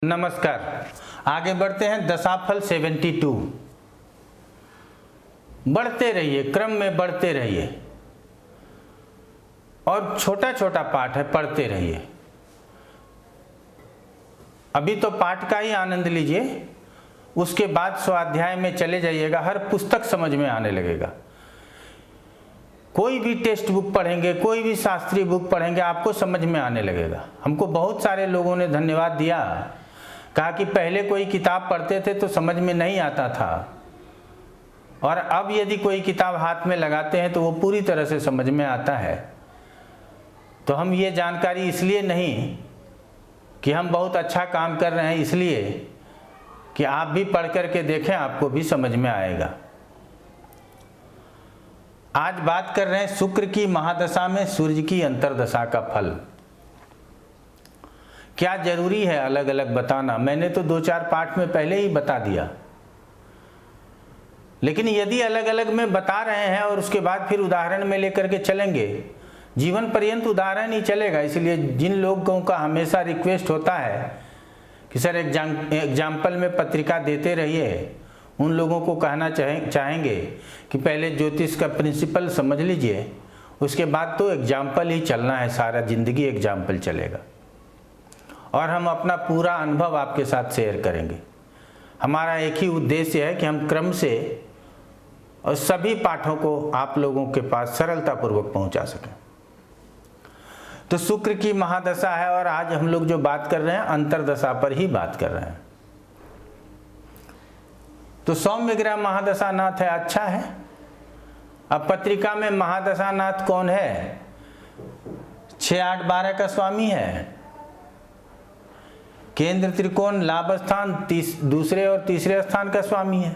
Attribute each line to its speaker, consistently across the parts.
Speaker 1: नमस्कार। आगे बढ़ते हैं। दशाफल 72। बढ़ते रहिए, क्रम में बढ़ते रहिए और छोटा छोटा पाठ है, पढ़ते रहिए। अभी तो पाठ का ही आनंद लीजिए, उसके बाद स्वाध्याय में चले जाइएगा, हर पुस्तक समझ में आने लगेगा। कोई भी टेक्स्ट बुक पढ़ेंगे, कोई भी शास्त्रीय बुक पढ़ेंगे, आपको समझ में आने लगेगा। हमको बहुत सारे लोगों ने धन्यवाद दिया, कहा कि पहले कोई किताब पढ़ते थे तो समझ में नहीं आता था, और अब यदि कोई किताब हाथ में लगाते हैं तो वो पूरी तरह से समझ में आता है। तो हम ये जानकारी इसलिए नहीं कि हम बहुत अच्छा काम कर रहे हैं, इसलिए कि आप भी पढ़ कर के देखें, आपको भी समझ में आएगा। आज बात कर रहे हैं शुक्र की महादशा में सूर्य की अंतर्दशा का फल। क्या जरूरी है अलग अलग बताना? मैंने तो 2-4 पाठ में पहले ही बता दिया, लेकिन यदि अलग अलग में बता रहे हैं और उसके बाद फिर उदाहरण में लेकर के चलेंगे, जीवन पर्यंत उदाहरण ही चलेगा। इसलिए जिन लोगों का हमेशा रिक्वेस्ट होता है कि सर एग्जाम्पल में पत्रिका देते रहिए, उन लोगों को कहना चाहेंगे कि पहले ज्योतिष का प्रिंसिपल समझ लीजिए, उसके बाद तो एग्जाम्पल ही चलना है, सारा जिंदगी एग्जाम्पल चलेगा। और हम अपना पूरा अनुभव आपके साथ शेयर करेंगे। हमारा एक ही उद्देश्य है कि हम क्रम से और सभी पाठों को आप लोगों के पास सरलतापूर्वक पहुंचा सकें। तो शुक्र की महादशा है और आज हम लोग जो बात कर रहे हैं अंतर्दशा पर ही बात कर रहे हैं। तो सौम्य ग्रह महादशा नाथ है, अच्छा है। अब पत्रिका में महादशा नाथ कौन है? 6, 8, 12 का स्वामी है। केंद्र त्रिकोण लाभ स्थान दूसरे और तीसरे स्थान का स्वामी है।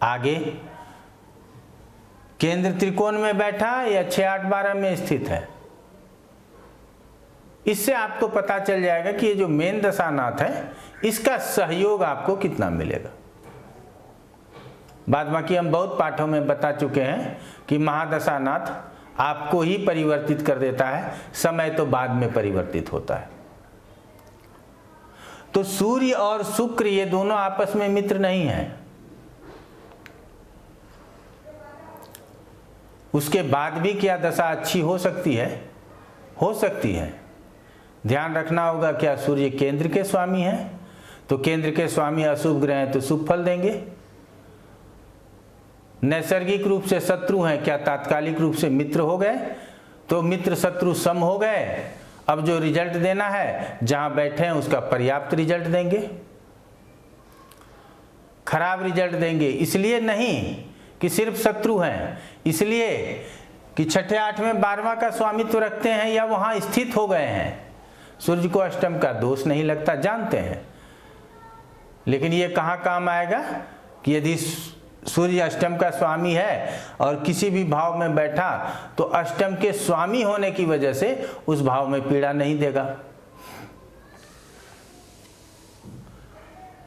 Speaker 1: आगे केंद्र त्रिकोण में बैठा या 6, 8, 12 में स्थित है। इससे आपको पता चल जाएगा कि ये जो मेन दशानाथ है, इसका सहयोग आपको कितना मिलेगा। बाद बाकी हम बहुत पाठों में बता चुके हैं कि महादशानाथ आपको ही परिवर्तित कर देता है, समय तो बाद में परिवर्तित होता है। तो सूर्य और शुक्र ये दोनों आपस में मित्र नहीं हैं। उसके बाद भी क्या दशा अच्छी हो सकती है? हो सकती है। ध्यान रखना होगा, क्या सूर्य केंद्र के स्वामी हैं? तो केंद्र के स्वामी अशुभ ग्रह हैं तो शुभ फल देंगे। नैसर्गिक रूप से शत्रु हैं, क्या तात्कालिक रूप से मित्र हो गए? तो मित्र शत्रु सम हो गए। अब जो रिजल्ट देना है, जहां बैठे हैं उसका पर्याप्त रिजल्ट देंगे, खराब रिजल्ट देंगे। इसलिए नहीं कि सिर्फ शत्रु हैं, इसलिए कि 6ठे 8वें 12वां का स्वामित्व रखते हैं या वहां स्थित हो गए हैं। सूर्य को अष्टम का दोष नहीं लगता, जानते हैं। लेकिन ये कहां काम आएगा कि यदि सूर्य अष्टम का स्वामी है और किसी भी भाव में बैठा तो अष्टम के स्वामी होने की वजह से उस भाव में पीड़ा नहीं देगा।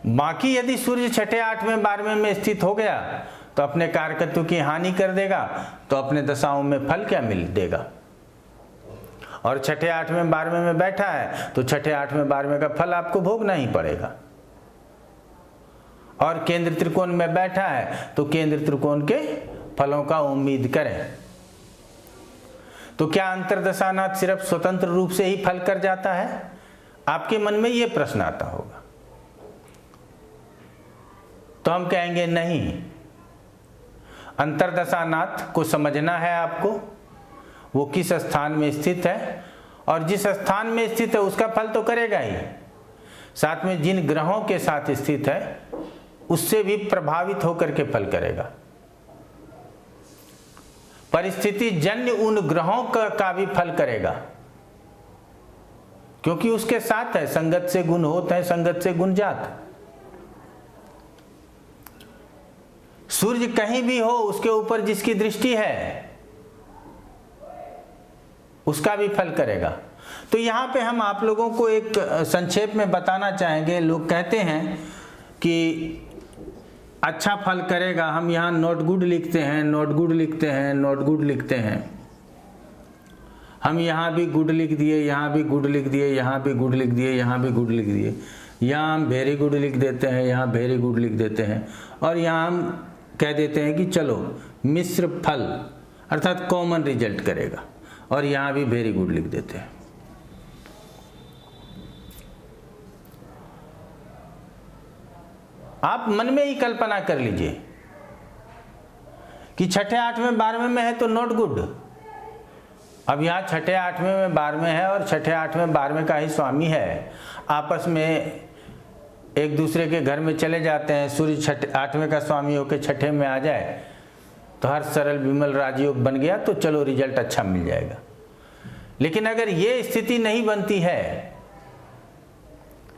Speaker 1: बाकी यदि सूर्य 6ठे 8वें 12वें में स्थित हो गया तो अपने कारकत्व की हानि कर देगा, तो अपने दशाओं में फल क्या मिल देगा। और 6ठे 8वें 12वें में बैठा है तो 6ठे 8वें 12वें का फल आपको भोगना ही पड़ेगा। और केंद्र त्रिकोण में बैठा है तो केंद्र त्रिकोण के फलों का उम्मीद करें। तो क्या अंतर्दशानाथ सिर्फ स्वतंत्र रूप से ही फल कर जाता है? आपके मन में यह प्रश्न आता होगा। तो हम कहेंगे नहीं, अंतर्दशानाथ को समझना है आपको, वो किस स्थान में स्थित है, और जिस स्थान में स्थित है उसका फल तो करेगा ही, साथ में जिन ग्रहों के साथ स्थित है उससे भी प्रभावित होकर के फल करेगा। परिस्थिति जन्य उन ग्रहों का भी फल करेगा, क्योंकि उसके साथ है। संगत से गुण होते हैं, संगत से गुण जात। सूर्य कहीं भी हो, उसके ऊपर जिसकी दृष्टि है उसका भी फल करेगा। तो यहां पे हम आप लोगों को एक संक्षेप में बताना चाहेंगे। लोग कहते हैं कि अच्छा फल करेगा, हम यहाँ नॉट गुड लिखते हैं, नॉट गुड लिखते हैं, नॉट गुड लिखते हैं। हम यहाँ भी गुड लिख दिए, यहाँ भी गुड लिख दिए, यहाँ भी गुड लिख दिए, यहाँ भी गुड लिख दिए, यहाँ हम वेरी गुड लिख देते हैं, यहाँ वेरी गुड लिख देते हैं, और यहाँ हम कह देते हैं कि चलो मिश्र फल अर्थात कॉमन रिजल्ट करेगा, और यहाँ भी वेरी गुड लिख देते हैं। आप मन में ही कल्पना कर लीजिए कि छठे 8वें 12वें में है तो नॉट गुड। अब यहाँ छठे 8वें में 12वें है और छठे 8वें 12वें का ही स्वामी है, आपस में एक दूसरे के घर में चले जाते हैं, सूर्य छठे 8वें का स्वामी होकर छठे में आ जाए तो हर सरल विमल राजयोग बन गया, तो चलो रिजल्ट अच्छा मिल जाएगा। लेकिन अगर ये स्थिति नहीं बनती है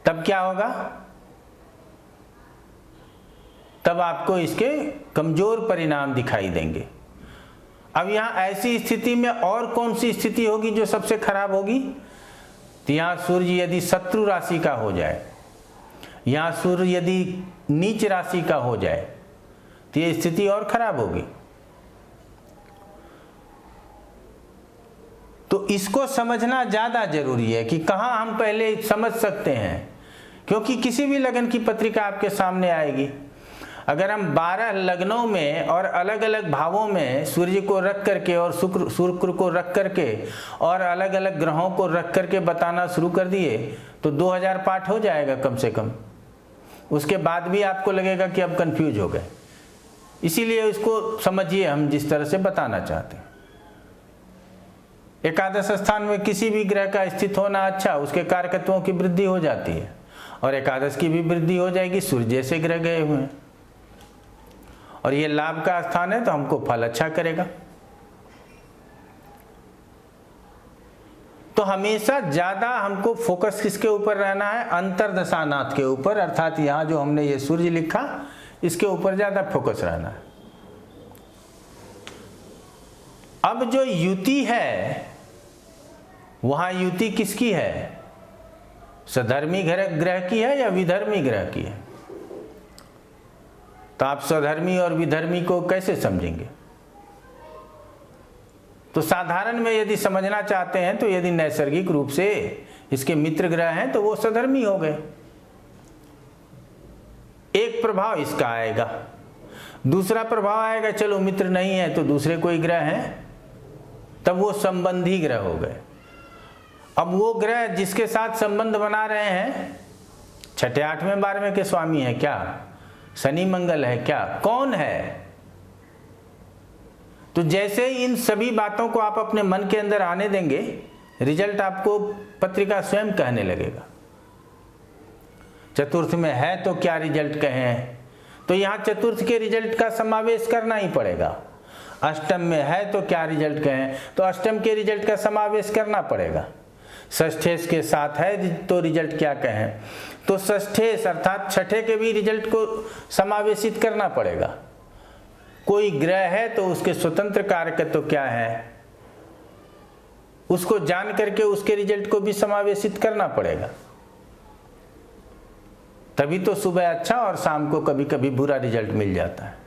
Speaker 1: तब क्या होगा? तब आपको इसके कमजोर परिणाम दिखाई देंगे। अब यहाँ ऐसी स्थिति में और कौन सी स्थिति होगी जो सबसे खराब होगी? तो यहाँ सूर्य यदि शत्रु राशि का हो जाए, यहाँ सूर्य यदि नीच राशि का हो जाए तो ये स्थिति और खराब होगी। तो इसको समझना ज्यादा जरूरी है कि कहाँ हम पहले समझ सकते हैं, क्योंकि किसी भी लगन की पत्रिका आपके सामने आएगी, अगर हम 12 लग्नों में और अलग अलग भावों में सूर्य को रख करके और शुक्र को रख करके और अलग अलग ग्रहों को रख करके बताना शुरू कर दिए तो 2000 पाठ हो जाएगा कम से कम। उसके बाद भी आपको लगेगा कि अब कंफ्यूज हो गए। इसीलिए इसको समझिए हम जिस तरह से बताना चाहते हैं। एकादश स्थान में किसी भी ग्रह का स्थित होना अच्छा, उसके कारकत्वों की वृद्धि हो जाती है और एकादश की भी वृद्धि हो जाएगी, सूर्य जैसे ग्रह गए हुए हैं, और ये लाभ का स्थान है तो हमको फल अच्छा करेगा। तो हमेशा ज्यादा हमको फोकस किसके ऊपर रहना है? अंतर्दशानाथ के ऊपर, अर्थात यहां जो हमने ये सूर्य लिखा इसके ऊपर ज्यादा फोकस रहना है। अब जो युति है वहां युति किसकी है? सधर्मी ग्रह की है या विधर्मी ग्रह की है? तो आप सधर्मी और विधर्मी को कैसे समझेंगे? तो साधारण में यदि समझना चाहते हैं तो यदि नैसर्गिक रूप से इसके मित्र ग्रह हैं तो वो सधर्मी हो गए। एक प्रभाव इसका आएगा, दूसरा प्रभाव आएगा, चलो मित्र नहीं है तो दूसरे कोई ग्रह हैं, तब वो संबंधी ग्रह हो गए। अब वो ग्रह जिसके साथ संबंध बना रहे हैं छठे 8वें 12वें के स्वामी है क्या? शनि मंगल है क्या? कौन है? तो जैसे ही इन सभी बातों को आप अपने मन के अंदर आने देंगे, रिजल्ट आपको पत्रिका स्वयं कहने लगेगा। चतुर्थ में है तो क्या रिजल्ट कहें? तो यहां चतुर्थ के रिजल्ट का समावेश करना ही पड़ेगा। अष्टम में है तो क्या रिजल्ट कहें? तो अष्टम के रिजल्ट का समावेश करना पड़ेगा। षष्ठेश के साथ है तो रिजल्ट क्या कहें? तो षष्ठेश अर्थात छठे के भी रिजल्ट को समावेशित करना पड़ेगा। कोई ग्रह है तो उसके स्वतंत्र कारक तो क्या है, उसको जान करके उसके रिजल्ट को भी समावेशित करना पड़ेगा। तभी तो सुबह अच्छा और शाम को कभी कभी बुरा रिजल्ट मिल जाता है।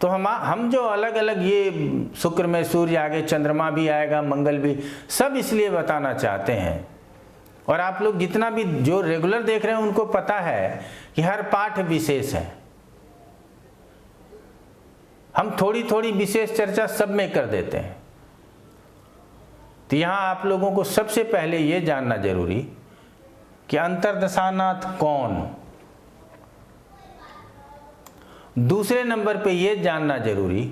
Speaker 1: तो हम जो अलग अलग ये शुक्र में सूर्य आगे चंद्रमा भी आएगा, मंगल भी, सब इसलिए बताना चाहते हैं। और आप लोग जितना भी जो रेगुलर देख रहे हैं उनको पता है कि हर पाठ विशेष है। हम थोड़ी थोड़ी विशेष चर्चा सब में कर देते हैं। तो यहां आप लोगों को सबसे पहले ये जानना जरूरी कि अंतर्दशानाथ कौन। दूसरे नंबर पे ये जानना जरूरी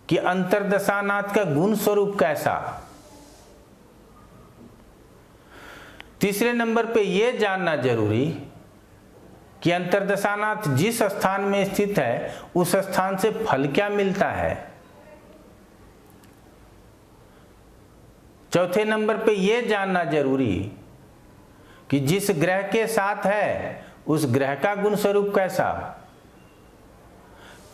Speaker 1: कि अंतर्दशानाथ का गुण स्वरूप कैसा। तीसरे नंबर पे ये जानना जरूरी कि अंतर्दशानाथ जिस स्थान में स्थित है उस स्थान से फल क्या मिलता है। चौथे नंबर पे ये जानना जरूरी कि जिस ग्रह के साथ है उस ग्रह का गुण स्वरूप कैसा।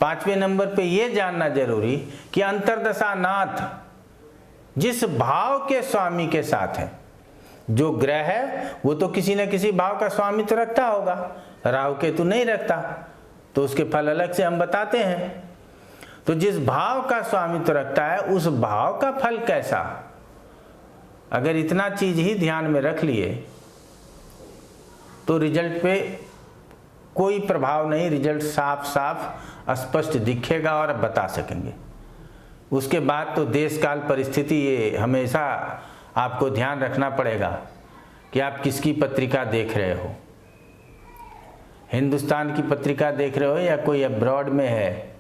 Speaker 1: पांचवें नंबर पे ये जानना जरूरी कि अंतर्दशानाथ जिस भाव के स्वामी के साथ है, जो ग्रह है वो तो किसी न किसी भाव का स्वामित्व रखता होगा, राहु केतु नहीं रखता, तो उसके फल अलग से हम बताते हैं। तो जिस भाव का स्वामित्व रखता है उस भाव का फल कैसा, अगर इतना चीज ही ध्यान में रख लिए तो रिजल्ट पे कोई प्रभाव नहीं, रिजल्ट साफ साफ स्पष्ट दिखेगा और बता सकेंगे। उसके बाद तो देश काल परिस्थिति, ये हमेशा आपको ध्यान रखना पड़ेगा कि आप किसकी पत्रिका देख रहे हो, हिंदुस्तान की पत्रिका देख रहे हो या कोई अब्रॉड में है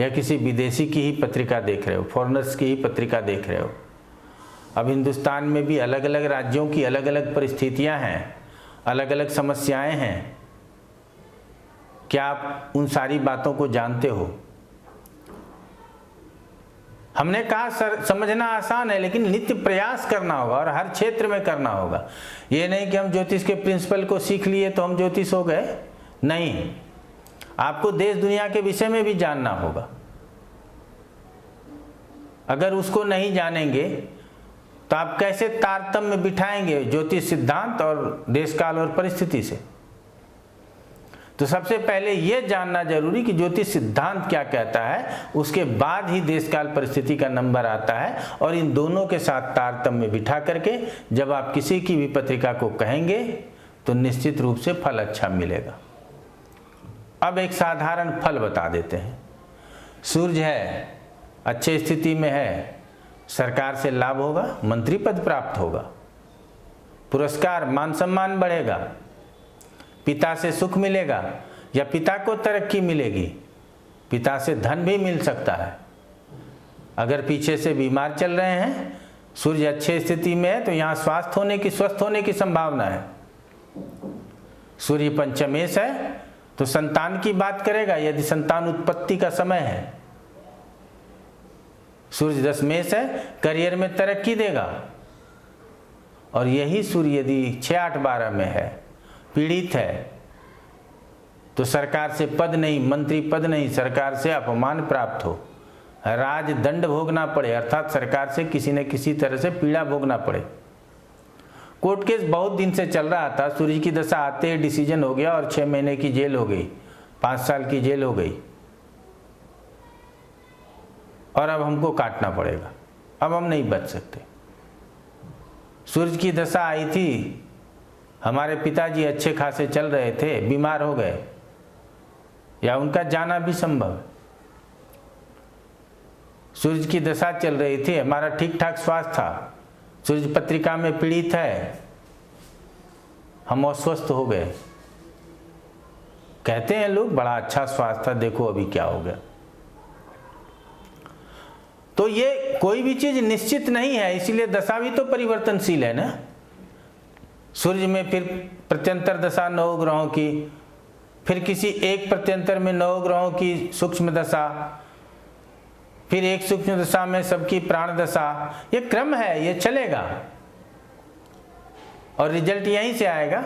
Speaker 1: या किसी विदेशी की ही पत्रिका देख रहे हो, फॉरेनर्स की ही पत्रिका देख रहे हो। अब हिंदुस्तान में भी अलग अलग राज्यों की अलग अलग परिस्थितियां हैं, अलग अलग समस्याएं हैं। क्या आप उन सारी बातों को जानते हो? हमने कहा सर समझना आसान है, लेकिन नित्य प्रयास करना होगा और हर क्षेत्र में करना होगा। ये नहीं कि हम ज्योतिष के प्रिंसिपल को सीख लिए तो हम ज्योतिष हो गए, नहीं, आपको देश दुनिया के विषय में भी जानना होगा। अगर उसको नहीं जानेंगे तो आप कैसे तारतम्य बिठाएंगे ज्योतिष सिद्धांत और देश काल और परिस्थिति से? तो सबसे पहले यह जानना जरूरी कि ज्योतिष सिद्धांत क्या कहता है, उसके बाद ही देश काल परिस्थिति का नंबर आता है। और इन दोनों के साथ तारतम्य बिठा करके जब आप किसी की भी पत्रिका को कहेंगे तो निश्चित रूप से फल अच्छा मिलेगा। अब एक साधारण फल बता देते हैं। सूर्य है, अच्छे स्थिति में है, सरकार से लाभ होगा, मंत्री पद प्राप्त होगा, पुरस्कार मान सम्मान बढ़ेगा, पिता से सुख मिलेगा या पिता को तरक्की मिलेगी, पिता से धन भी मिल सकता है। अगर पीछे से बीमार चल रहे हैं, सूर्य अच्छे स्थिति में है तो यहाँ स्वस्थ होने की संभावना है। सूर्य पंचमेश है तो संतान की बात करेगा यदि संतान उत्पत्ति का समय है। सूर्य दशमेश है, करियर में तरक्की देगा। और यही सूर्य यदि 6, 8, 12 में है, पीड़ित है, तो सरकार से पद नहीं, मंत्री पद नहीं, सरकार से अपमान प्राप्त हो, राजदंड भोगना पड़े, अर्थात सरकार से किसी न किसी तरह से पीड़ा भोगना पड़े। कोर्ट केस बहुत दिन से चल रहा था, सूर्य की दशा आते ही डिसीजन हो गया और 6 महीने की जेल हो गई, 5 साल की जेल हो गई और अब हमको काटना पड़ेगा, अब हम नहीं बच सकते। सूर्य की दशा आई थी, हमारे पिताजी अच्छे खासे चल रहे थे, बीमार हो गए या उनका जाना भी संभव है। सूर्य की दशा चल रही थी, हमारा ठीक ठाक स्वास्थ्य था, सूर्य पत्रिका में पीड़ित है, हम अस्वस्थ हो गए। कहते हैं लोग बड़ा अच्छा स्वास्थ्य था, देखो अभी क्या हो गया। तो ये कोई भी चीज निश्चित नहीं है, इसीलिए दशा भी तो परिवर्तनशील है ना। सूर्य में फिर प्रत्यंतर दशा 9 ग्रहों की, फिर किसी एक प्रत्यंतर में 9 ग्रहों की सूक्ष्म दशा, फिर एक सूक्ष्म दशा में सबकी प्राण दशा। ये क्रम है, ये चलेगा और रिजल्ट यहीं से आएगा।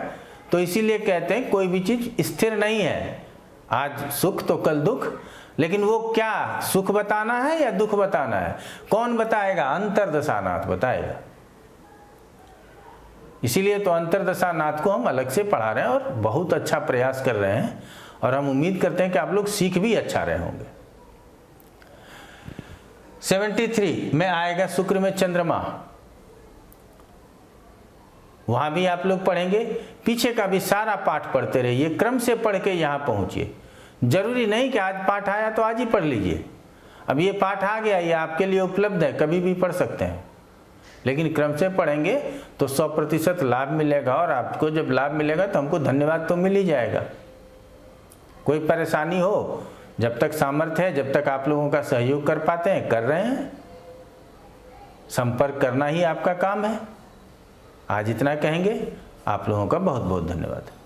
Speaker 1: तो इसीलिए कहते हैं कोई भी चीज स्थिर नहीं है, आज सुख तो कल दुख। लेकिन वो क्या सुख बताना है या दुख बताना है, कौन बताएगा? अंतरदशानाथ बताएगा। इसीलिए तो अंतरदशानाथ को हम अलग से पढ़ा रहे हैं और बहुत अच्छा प्रयास कर रहे हैं और हम उम्मीद करते हैं कि आप लोग सीख भी अच्छा रहे होंगे। 73 में आएगा शुक्र में चंद्रमा, वहां भी आप लोग पढ़ेंगे। पीछे का भी सारा पाठ पढ़ते रहिए, क्रम से पढ़ के यहां पहुंचिए। जरूरी नहीं कि आज पाठ आया तो आज ही पढ़ लीजिए। अब ये पाठ आ गया, ये आपके लिए उपलब्ध है, कभी भी पढ़ सकते हैं, लेकिन क्रम से पढ़ेंगे तो 100% लाभ मिलेगा। और आपको जब लाभ मिलेगा तो हमको धन्यवाद तो मिल ही जाएगा। कोई परेशानी हो, जब तक सामर्थ्य है, जब तक आप लोगों का सहयोग कर पाते हैं, कर रहे हैं। संपर्क करना ही आपका काम है। आज इतना कहेंगे। आप लोगों का बहुत बहुत धन्यवाद।